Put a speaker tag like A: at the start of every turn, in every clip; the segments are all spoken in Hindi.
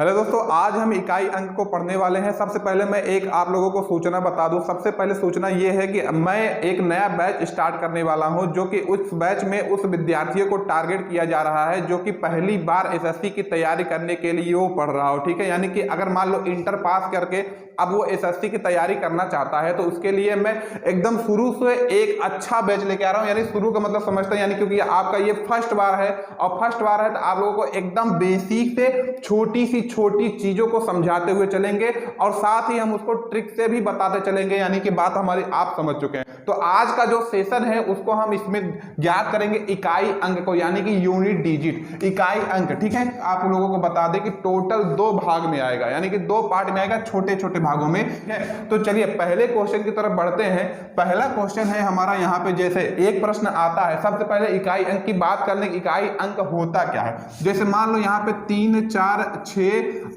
A: हेलो दोस्तों, आज हम इकाई अंक को पढ़ने वाले हैं। सबसे पहले मैं एक आप लोगों को सूचना बता दूं। सबसे पहले सूचना ये है कि मैं एक नया बैच स्टार्ट करने वाला हूं, जो कि उस बैच में उस विद्यार्थियों को टारगेट किया जा रहा है जो कि पहली बार एसएससी की तैयारी करने के लिए वो पढ़ रहा हो। ठीक है, यानी कि अगर मान लो इंटर पास करके अब वो एसएससी की तैयारी करना चाहता है तो उसके लिए मैं एकदम शुरू से एक अच्छा बैच लेके आ रहा हूं। यानी शुरू का मतलब समझते हैं, यानी क्योंकि आपका ये फर्स्ट बार है और फर्स्ट बार है तो आप लोगों को एकदम बेसिक से छोटी चीजों को समझाते हुए चलेंगे और साथ ही हम उसको ट्रिक से भी बताते चलेंगे। यानी कि बात हमारी आप समझ चुके हैं। तो आज का जो सेशन है उसको हम इसमें ज्ञात करेंगे इकाई अंक को, यानी कि यूनिट डिजिट, इकाई अंक। ठीक है, आप लोगों को बता दें कि टोटल 2 भाग में आएगा, यानी कि 2 पार्ट में आएगा, छोटे छोटे भागों में है। तो चलिए पहले क्वेश्चन की तरफ बढ़ते हैं। पहला क्वेश्चन है हमारा यहाँ पे, जैसे एक प्रश्न आता है। सबसे पहले इकाई अंक की बात करने, इकाई अंक होता क्या है। जैसे मान लो यहाँ पे 3 4 6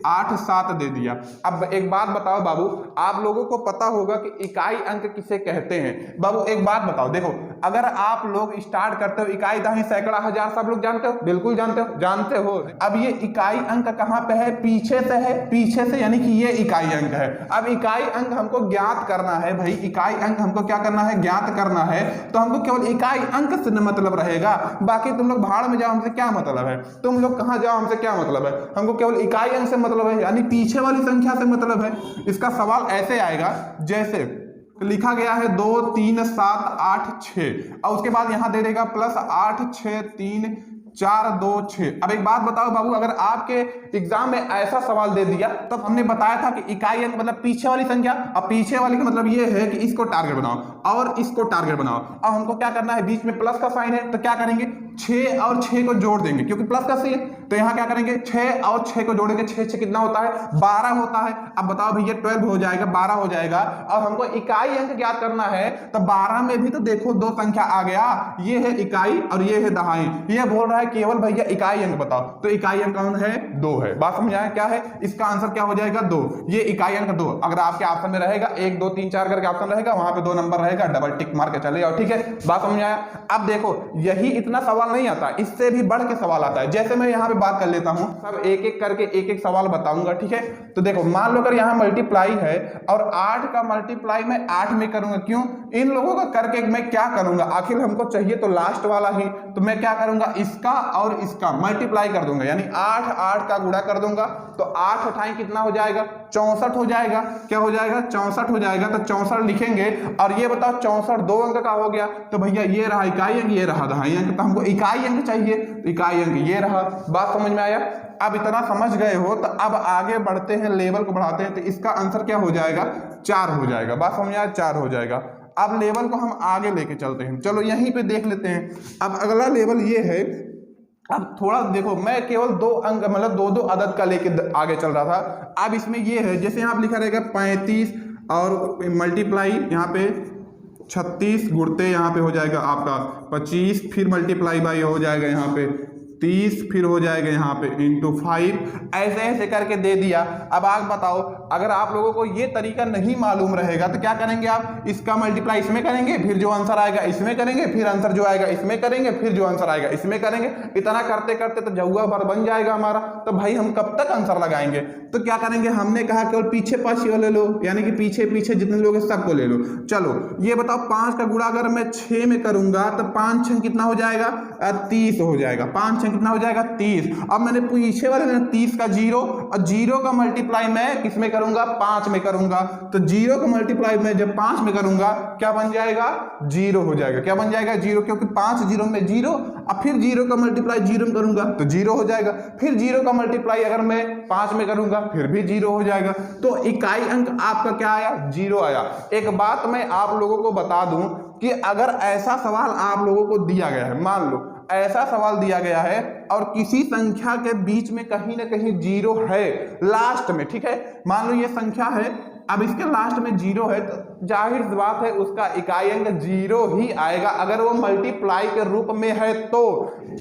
A: 8 7 दे दिया। अब एक बात बताओ बाबू, आप लोगों को पता होगा कि इकाई अंक किसे कहते हैं। बाबू एक बात बताओ, देखो अगर आप लोग स्टार्ट करते हो इकाई दहाई सैकड़ा हजार, सब लोग जानते हो, बिल्कुल जानते हो। अब ये इकाई अंक कहां पे है, पीछे से है, पीछे से, यानी कि ये इकाई अंक है। अब इकाई अंक हमको ज्ञात करना है भाई, इकाई अंक हमको क्या करना है, ज्ञात करना है। तो हमको केवल इकाई अंक से मतलब रहेगा, बाकी तुम लोग भाड़ में जाओ, हमसे क्या मतलब है, तुम लोग कहां जाओ, हमसे क्या मतलब है। हमको केवल इकाई अंक से मतलब है, यानी पीछे वाली संख्या से मतलब है। इसका सवाल ऐसे आएगा, जैसे लिखा गया है 2 3 7 8 6 और उसके बाद यहां दे देगा प्लस 8 6 3 4 2 6। अब एक बात बताओ बाबू, अगर आपके एग्जाम में ऐसा सवाल दे दिया तो हमने बताया था कि इकाई अंक मतलब पीछे वाली संख्या, और पीछे वाली का मतलब ये है कि इसको टारगेट बनाओ और इसको टारगेट बनाओ। अब हमको क्या करना है, बीच में प्लस का साइन है तो क्या करेंगे, 6 और 6 को जोड़ देंगे, क्योंकि प्लस का सी है। तो यहाँ क्या करेंगे, 6 और 6 को जोड़ेंगे, 6 6 कितना होता है, 12 होता है। अब बताओ भैया 12 हो जाएगा, 12 हो जाएगा। और हमको इकाई अंक ज्ञात करना है तो 12 में भी तो देखो 2 संख्या आ गया, ये है इकाई और ये है दहाई। ये बोल रहा है केवल भैया इकाई अंक बताओ, तो इकाई अंक कौन है, 2 है। बात समझ आया, क्या है इसका आंसर, क्या हो जाएगा 2। ये इकाई अंक 2। अगर आपके ऑप्शन में रहेगा 1 2 3 4 करके ऑप्शन रहेगा, वहां पे 2 नंबर रहेगा, डबल टिक मार के चले जाओ। ठीक है, बात समझ आया। अब देखो यही इतना सवाल नहीं आता, इससे भी बढ़ के सवाल आता है। जैसे मैं यहाँ पे बात कर लेता हूँ, सब एक एक करके एक एक सवाल बताऊंगा। ठीक है, तो देखो मान लो अगर यहाँ मल्टीप्लाई है और 8 का मल्टीप्लाई मैं 8 में करूंगा, क्यों, इन लोगों का करके मैं क्या करूंगा, आखिर हमको चाहिए तो लास्ट वाला ही, तो मैं क्या करूंगा, इसका और इसका मल्टीप्लाई कर दूंगा, यानी 8 8 का गुणा कर दूंगा। तो 8 अठाई कितना हो जाएगा, 64 हो जाएगा। क्या हो जाएगा, 64 हो जाएगा। तो 64 लिखेंगे। और ये बताओ 64 2 अंक का हो गया, तो भैया ये रहा इकाई अंक, ये रहा दहाई अंक। तो हमको इकाई अंक चाहिए, तो इकाई अंक ये रहा। बात समझ में आया। अब इतना समझ गए हो तो अब आगे बढ़ते हैं, लेवल को बढ़ाते हैं। तो इसका आंसर क्या हो जाएगा, 4 हो जाएगा। बात समझ आया, 4 हो जाएगा। अब लेवल को हम आगे लेके चलते हैं, चलो यहीं पे देख लेते हैं। अब अगला लेवल ये है, अब थोड़ा देखो, मैं केवल 2 अंक मतलब 2 अदद का लेके आगे चल रहा था। अब इसमें ये है, जैसे यहाँ लिखा रहेगा 35 और मल्टीप्लाई यहाँ पे 36 गुणते यहाँ पे हो जाएगा आपका 25, फिर मल्टीप्लाई बाई हो जाएगा यहाँ पे 30, फिर हो जाएगा यहाँ पे इंटू 5, ऐसे ऐसे करके दे दिया। अब आप बताओ, अगर आप लोगों को ये तरीका नहीं मालूम रहेगा तो क्या करेंगे आप, इसका मल्टीप्लाई इसमें करेंगे, फिर जो आंसर आएगा इसमें करेंगे, फिर आंसर जो आएगा इसमें करेंगे, फिर जो आंसर आएगा इसमें करेंगे। इतना करते करते तो जहुआ भर बन जाएगा हमारा। तो भाई हम कब तक आंसर लगाएंगे। तो क्या करेंगे, हमने कहा केवल पीछे पाछे ले लो, यानी कि पीछे पीछे जितने लोग हैं सबको ले लो। चलो ये बताओ, 5 का गुणा अगर मैं 6 में करूंगा तो 5 6 कितना हो जाएगा, 30 हो जाएगा। 5 6 कितना हो जाएगा, 30। अब मैंने पीछे वाले में 30 का 0 और 0 का मल्टीप्लाई मैं किसमें करूंगा, 5 में करूंगा। तो 0 का मल्टीप्लाई मैं जब 5 में करूंगा क्या बन जाएगा, 0 हो जाएगा। क्या बन जाएगा, 0, क्योंकि 5 0 में 0। अब फिर 0 का मल्टीप्लाई 0 में करूंगा तो 0 हो जाएगा। फिर 0 का मल्टीप्लाई अगर मैं 5 में करूंगा फिर भी 0 हो जाएगा। तो इकाई अंक आपका क्या आया, 0 आया। एक बात मैं आप लोगों को बता दूं कि अगर ऐसा सवाल आप लोगों को दिया गया है, मान लो ऐसा सवाल दिया गया है और किसी संख्या के बीच में कहीं ना कहीं 0 है लास्ट में, ठीक है, मान लो ये संख्या है, अब इसके लास्ट में 0 है, तो जाहिर सी बात है उसका इकाई अंक 0 ही आएगा, अगर वो मल्टीप्लाई के रूप में है तो।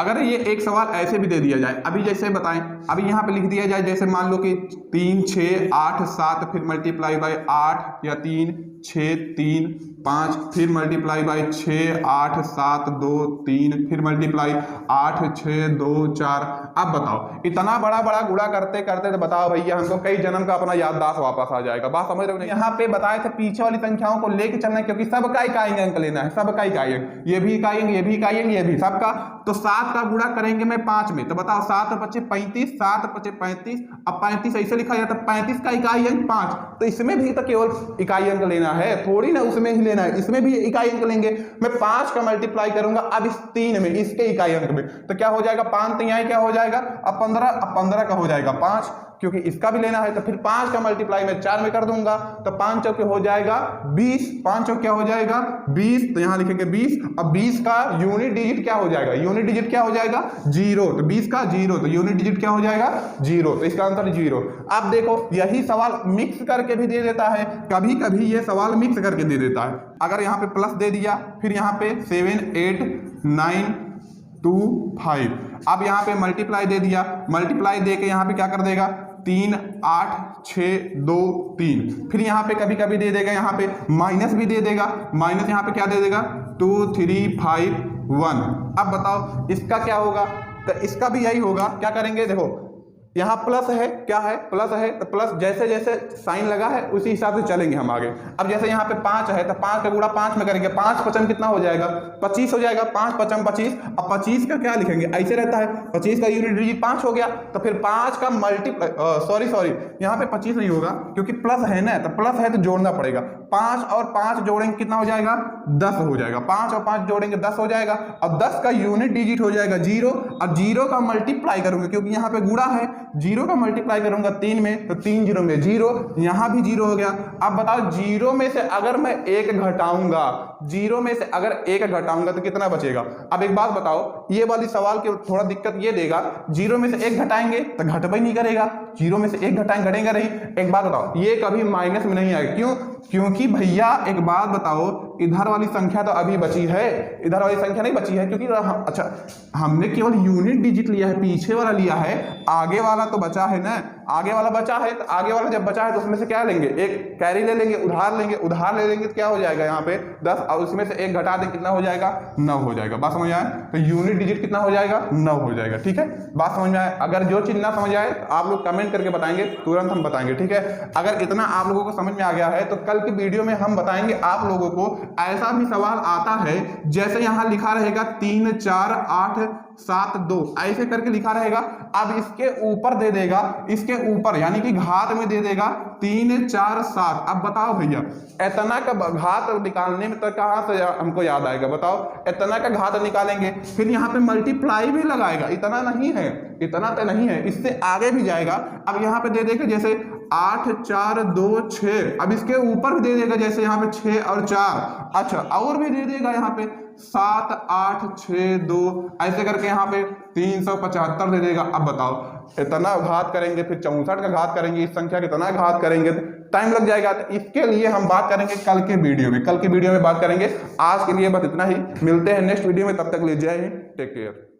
A: अगर ये एक सवाल ऐसे भी दे दिया जाए, अभी जैसे बताएं, अभी यहाँ पे लिख दिया जाए, जैसे मान लो कि 3 6 8 7 फिर मल्टीप्लाई बाय 8 या 3 6 3 5, फिर मल्टीप्लाई बाई 6, 8, 7, 2, 3, फिर मल्टीप्लाई 8, 6, 2, 4। अब बताओ इतना बड़ा बड़ा गुणा करते करते तो बताओ भैया हमको कई जन्म का अपना याददाश्त वापस आ जाएगा। बात समझ रहे हो? यहाँ पे बताए थे पीछे वाली संख्याओं को लेके चलना है, क्योंकि सबका इकाई अंक लेना है, सबका इकाई अंक, ये भी इकाई अंक, ये भी इकाई अंक, ये भी सबका। तो 7 का गुणा करेंगे मैं 5 में, तो बताओ 7 × 5 = 35, 7 × 5 = 35। अब 35 ऐसे लिखा जाता है, 35 का इकाई अंक 5, तो इसमें भी तो केवल इकाई अंक लेना है, थोड़ी ना उसमें ही लेना है, इसमें भी इकाई अंक लेंगे। मैं 5 का मल्टीप्लाई करूंगा अब इस 3 में, इसके इकाई अंक में, तो क्या हो जाएगा, 5 3 क्या हो जाएगा, अब 15 का हो जाएगा 5, क्योंकि इसका भी लेना है। तो फिर 5 का मल्टीप्लाई मैं 4 में कर दूंगा, तो 5 चौके हो जाएगा 20, 5 चौके क्या हो जाएगा 20, तो यहां लिखेंगे 20। अब 20 का यूनिट डिजिट क्या हो जाएगा, यूनिट डिजिट क्या हो जाएगा 0, तो 20 का 0, तो यूनिट डिजिट क्या हो जाएगा 0, तो इसका आंसर 0। अब देखो यही सवाल मिक्स करके भी दे देता है, कभी कभी ये सवाल मिक्स करके दे देता है। अगर यहाँ पे प्लस दे दिया, फिर यहाँ पे 7 8 9 2 5, अब यहाँ पे मल्टीप्लाई दे दिया, मल्टीप्लाई दे के यहाँ पे क्या कर देगा 3 8 6 2 3, फिर यहाँ पे कभी कभी दे देगा, यहाँ पे माइनस भी दे देगा, माइनस यहाँ पे क्या दे देगा 2 3 5 1। अब बताओ इसका क्या होगा, तो इसका भी यही होगा। क्या करेंगे, देखो यहाँ प्लस है, क्या है प्लस है, तो प्लस जैसे जैसे साइन लगा है उसी हिसाब से चलेंगे हम आगे। अब जैसे यहाँ पे 5 है, तो 5 का गुणा 5 में करेंगे, 5 5 कितना हो जाएगा 25 हो जाएगा, 5 5 25। अब 25 का क्या लिखेंगे, ऐसे रहता है, 25 का यूनिट डिजिट 5 हो गया, तो फिर 5 का मल्टीप्लाई सॉरी यहाँ पे 25 नहीं होगा, क्योंकि प्लस है ना, तो प्लस है तो जोड़ना पड़ेगा, 5 और 5 जोड़ेंगे कितना हो जाएगा 10 हो जाएगा, 5 और 5 जोड़ेंगे 10 हो जाएगा। अब 10 का यूनिट डिजिट हो जाएगा 0, अब 0 का मल्टीप्लाई करूंगा, क्योंकि यहाँ पे गुणा है, 0 का मल्टीप्लाई करूंगा 3 में, तो 3 0 में 0, यहां भी 0 हो गया। अब बताओ 0 में से अगर मैं 1 घटाऊंगा, 0 में से अगर 1 घटाऊंगा तो कितना बचेगा। अब एक बात बताओ, ये वाली सवाल की थोड़ा दिक्कत ये देगा, 0 में से 1 घटाएंगे तो घटबा ही नहीं करेगा, 0 में से 1 घटाएंगे घटेगा नहीं। एक बात बताओ, ये कभी माइनस में नहीं आएगा, क्यों, क्योंकि भैया एक बात बताओ, इधर वाली संख्या तो अभी बची है, इधर वाली संख्या नहीं बची है, क्योंकि अच्छा हमने केवल यूनिट डिजिट लिया है, पीछे वाला लिया है, आगे वाला तो बचा है ना, आगे वाला बचा है, तो आगे वाला जब बचा है तो उसमें से क्या लेंगे, एक कैरी ले लेंगे, उधार लेंगे, उधार ले लेंगे तो क्या हो जाएगा यहाँ पे 10, और उसमें से 1 घटा दें कितना हो जाएगा 9 हो जाएगा। बात समझ आए, तो यूनिट डिजिट कितना हो जाएगा 9 हो जाएगा। ठीक है, बात समझ में आए। अगर जो चीज ना समझ आए तो आप लोग कमेंट करके बताएंगे, तुरंत हम बताएंगे। ठीक है, अगर इतना आप लोगों को समझ में आ गया है तो कल की वीडियो में हम बताएंगे आप लोगों को ऐसा भी सवाल आता है, जैसे यहाँ लिखा रहेगा 3 4 8 7 2, ऐसे करके लिखा रहेगा। अब इसके ऊपर दे देगा, इसके ऊपर यानी कि घात में दे देगा 3 4 7। अब बताओ भैया इतना का घात निकालने में तो कहाँ से हमको याद आएगा, बताओ इतना का घात निकालेंगे, फिर यहाँ पे मल्टीप्लाई भी लगाएगा, इतना नहीं है, इतना तो नहीं है, इससे आगे भी जाएगा। अब यहाँ पे दे देगा जैसे 8 4 2 6, अब इसके ऊपर भी दे देगा जैसे यहाँ पे 6 और 4, अच्छा और भी दे देगा यहाँ पे 7 8 6 2, ऐसे करके यहाँ पे 375 दे देगा। अब बताओ इतना घात करेंगे, फिर 64 का घात करेंगे, इस संख्या का इतना घात करेंगे, टाइम लग जाएगा। तो इसके लिए हम बात करेंगे कल के वीडियो में, कल की वीडियो में बात करेंगे। आज के लिए बस इतना ही, मिलते हैं नेक्स्ट वीडियो में, तब तक ले जय हिंद, टेक केयर।